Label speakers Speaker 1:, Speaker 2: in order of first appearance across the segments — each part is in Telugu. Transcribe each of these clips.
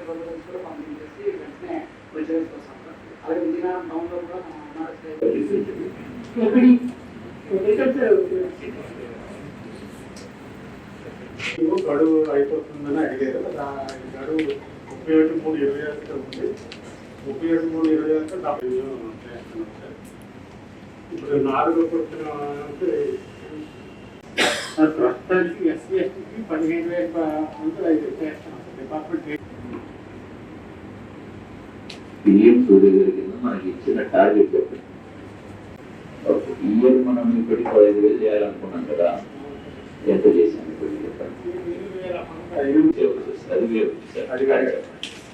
Speaker 1: ప్రోగ్రామ్స్ కూడా పంపించేసి వెంటనే విజయవాడ కోసం అలాగే విజయనగరం టౌన్లో కూడా
Speaker 2: గడువు అయిపోతుందని అడిగారు. గడువు 31/3/26 ఉంది. 31/3/26 ఇప్పుడు 4 వచ్చిన ప్రస్తుతానికి ఎస్సీ ఎస్టీకి 15,000 చేస్తున్నాం డిపార్ట్మెంట్.
Speaker 3: పిఎం సూర్య గారి కింద మనకి ఇచ్చిన టార్గెట్ చెప్పండి. ఈ ఇయర్ మనం ఇప్పటికి 15,000 చేయాలనుకున్నాం కదా, ఎంత చేశాను ఇప్పటికి చెప్పండి.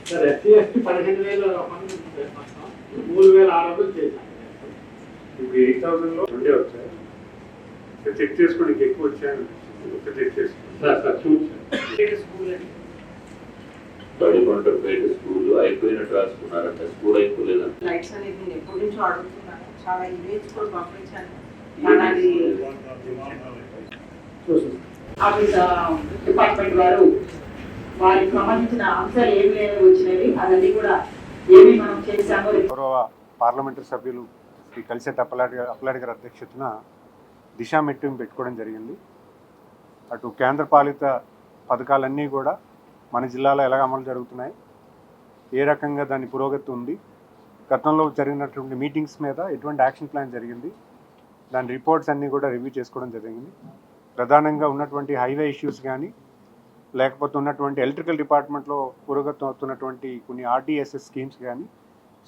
Speaker 2: సార్ ఎస్సీ ఎస్టీ 15,000 3,600 చేశాం. ఇప్పుడు 8,000లో 2 వచ్చాయి. చెక్ చేసుకోండి, ఎక్కువ వచ్చాయని చెక్ చేసుకోండి సార్.
Speaker 3: బడికొండపేట స్కూల్ అయిపోయినట్టు రాసుకున్నారంట, స్కూల్ అయిపోలేదంట.
Speaker 4: లైట్స్ అనేది నేను ఎప్పటి నుంచో అడుగుతున్నాను, చాలా ఇమేజ్ కూడా పంపించాను. ఆఫీస్ డిపార్ట్మెంట్ వారు వారికి సంబంధించిన అంశాలు ఏమి వచ్చినవి అవన్నీ కూడా ఏమి మనం చేశామో.
Speaker 2: గౌరవ పార్లమెంటరీ సభ్యులు శ్రీ కలిసెట్టి అప్పలాడి గారి అధ్యక్షతన దిశా మీటింగ్ పెట్టుకోవడం జరిగింది. అటు కేంద్ర పాలిత పథకాలన్నీ కూడా మన జిల్లాలో ఎలా అమలు జరుగుతున్నాయి, ఏ రకంగా దాని పురోగతి ఉంది, గతంలో జరిగినటువంటి మీటింగ్స్ మీద ఎటువంటి యాక్షన్ ప్లాన్ జరిగింది, దాని రిపోర్ట్స్ అన్నీ కూడా రివ్యూ చేసుకోవడం జరిగింది. ప్రధానంగా ఉన్నటువంటి హైవే ఇష్యూస్ కానీ, లేకపోతే ఉన్నటువంటి ఎలక్ట్రికల్ డిపార్ట్మెంట్లో పురోగతి అవుతున్నటువంటి కొన్ని ఆర్టీఎస్ఎస్ స్కీమ్స్ కానీ,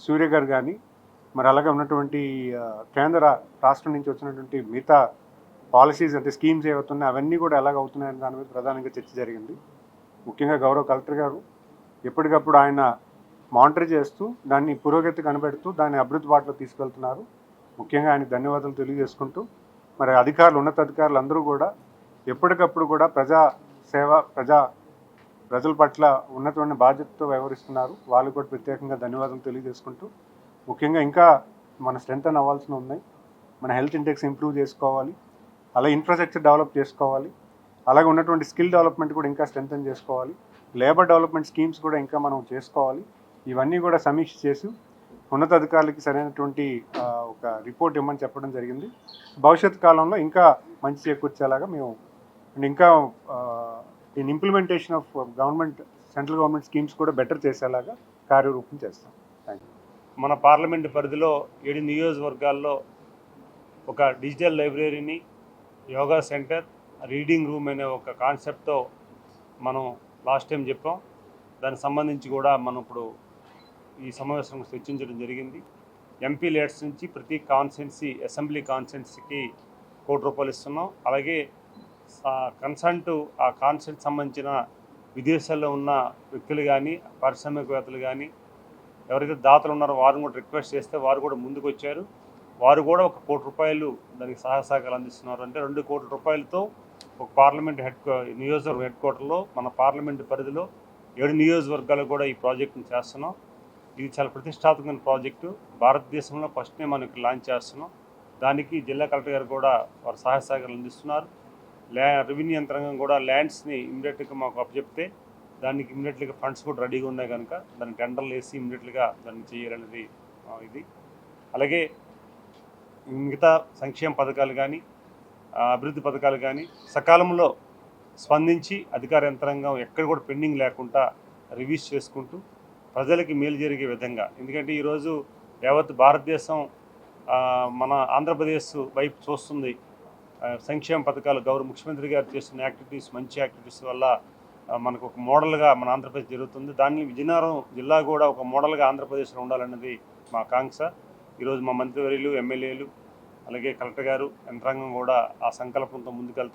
Speaker 2: సూర్య గారు కానీ, మరి అలాగే ఉన్నటువంటి కేంద్ర రాష్ట్రం నుంచి వచ్చినటువంటి మిగతా పాలసీస్ అంటే స్కీమ్స్ ఏవవుతున్నాయి అవన్నీ కూడా ఎలాగ అవుతున్నాయని దాని మీద ప్రధానంగా చర్చ జరిగింది. ముఖ్యంగా గౌరవ కలెక్టర్ గారు ఎప్పటికప్పుడు ఆయన మానిటర్ చేస్తూ దాన్ని పురోగతి కనబెడుతూ దాన్ని అభివృద్ధి బాటలో తీసుకెళ్తున్నారు. ముఖ్యంగా ఆయనకు ధన్యవాదాలు తెలియజేసుకుంటూ, మరి అధికారులు ఉన్నతాధికారులు అందరూ కూడా ఎప్పటికప్పుడు కూడా ప్రజల పట్ల ఉన్నతమైన బాధ్యతతో వ్యవహరిస్తున్నారు. వాళ్ళు కూడా ప్రత్యేకంగా ధన్యవాదాలు తెలియజేసుకుంటూ, ముఖ్యంగా ఇంకా మన స్ట్రెంగ్తన్ అవ్వాల్సిన ఉన్నాయి. మన హెల్త్ ఇండెక్స్ ఇంప్రూవ్ చేసుకోవాలి, అలాగే ఇన్ఫ్రాస్ట్రక్చర్ డెవలప్ చేసుకోవాలి, అలాగే ఉన్నటువంటి స్కిల్ డెవలప్మెంట్ కూడా ఇంకా స్ట్రెంగ్తన్ చేసుకోవాలి, లేబర్ డెవలప్మెంట్ స్కీమ్స్ కూడా ఇంకా మనం చేసుకోవాలి. ఇవన్నీ కూడా సమీక్ష చేసి ఉన్నతాధికారులకి సరైనటువంటి ఒక రిపోర్ట్ ఇవ్వమని చెప్పడం జరిగింది. భవిష్యత్ కాలంలో ఇంకా మంచి చేకూర్చేలాగా మేము ఇంకా in implementation of government central government schemes కూడా బెటర్ చేసేలాగా కార్యరూపం చేస్తాం. Thank you.
Speaker 5: మన పార్లమెంటు పరిధిలో 7 నియోజకవర్గాల్లో ఒక డిజిటల్ లైబ్రరీని, యోగా సెంటర్, రీడింగ్ రూమ్ అనే ఒక కాన్సెప్ట్తో మనం లాస్ట్ టైం చెప్పాం. దానికి సంబంధించి కూడా మనం ఇప్పుడు ఈ సమావేశం చర్చించడం జరిగింది. ఎంపీ లీడర్స్ నుంచి ప్రతి కాన్స్టిట్యున్సీ, అసెంబ్లీ కాన్స్టిట్యున్సీకి ₹1,00,00,000 ఇస్తున్నాం. అలాగే కన్సల్ట్ ఆ కాన్స్టిట్యున్సీకి సంబంధించిన విదేశాల్లో ఉన్న వ్యక్తులు కానీ, పారిశ్రామికవేత్తలు కానీ, ఎవరైతే దాతలు ఉన్నారో వారిని కూడా రిక్వెస్ట్ చేస్తే వారు కూడా ముందుకు వచ్చారు. వారు కూడా ₹1,00,00,000 దానికి సహాయ సహకారాలు అందిస్తున్నారు. అంటే ₹2,00,00,000తో ఒక పార్లమెంట్ నియోజకవర్గ హెడ్ క్వార్టర్లో మన పార్లమెంటు పరిధిలో 7 నియోజకవర్గాలు కూడా ఈ ప్రాజెక్టును చేస్తున్నాం. ఇది చాలా ప్రతిష్టాత్మకమైన ప్రాజెక్టు. భారతదేశంలో ఫస్ట్ టైం మనం ఇక్కడ లాంచ్ చేస్తున్నాం. దానికి జిల్లా కలెక్టర్ గారు కూడా వారు సహాయ సహకారాలు అందిస్తున్నారు. రెవెన్యూ యంత్రాంగం కూడా ల్యాండ్స్ని ఇమీడియట్గా మాకు అప్పచెప్తే దానికి ఇమీడియట్గా ఫండ్స్ కూడా రెడీగా ఉన్నాయి కనుక దానికి టెండర్లు వేసి ఇమీడియట్గా దాన్ని చేయాలనేది ఇది. అలాగే మిగతా సంక్షేమ పథకాలు కానీ, అభివృద్ధి పథకాలు కానీ సకాలంలో స్పందించి అధికార యంత్రాంగం ఎక్కడ కూడా పెండింగ్ లేకుండా రివ్యూస్ చేసుకుంటూ ప్రజలకి మేలు జరిగే విధంగా, ఎందుకంటే ఈరోజు యావత్ భారతదేశం మన ఆంధ్రప్రదేశ్ వైపు చూస్తుంది. సంక్షేమ పథకాలు గౌరవ ముఖ్యమంత్రి గారు చేస్తున్న యాక్టివిటీస్, మంచి యాక్టివిటీస్ వల్ల మనకు ఒక మోడల్గా మన ఆంధ్రప్రదేశ్ జరుగుతుంది. దాన్ని విజయనగరం జిల్లా కూడా ఒక మోడల్గా ఆంధ్రప్రదేశ్లో ఉండాలన్నది మా ఆకాంక్ష. ఈరోజు మా మంత్రివర్యులు, ఎమ్మెల్యేలు, అలాగే కలెక్టర్ గారు, యంత్రాంగం కూడా ఆ సంకల్పంతో ముందుకెళ్తున్నారు.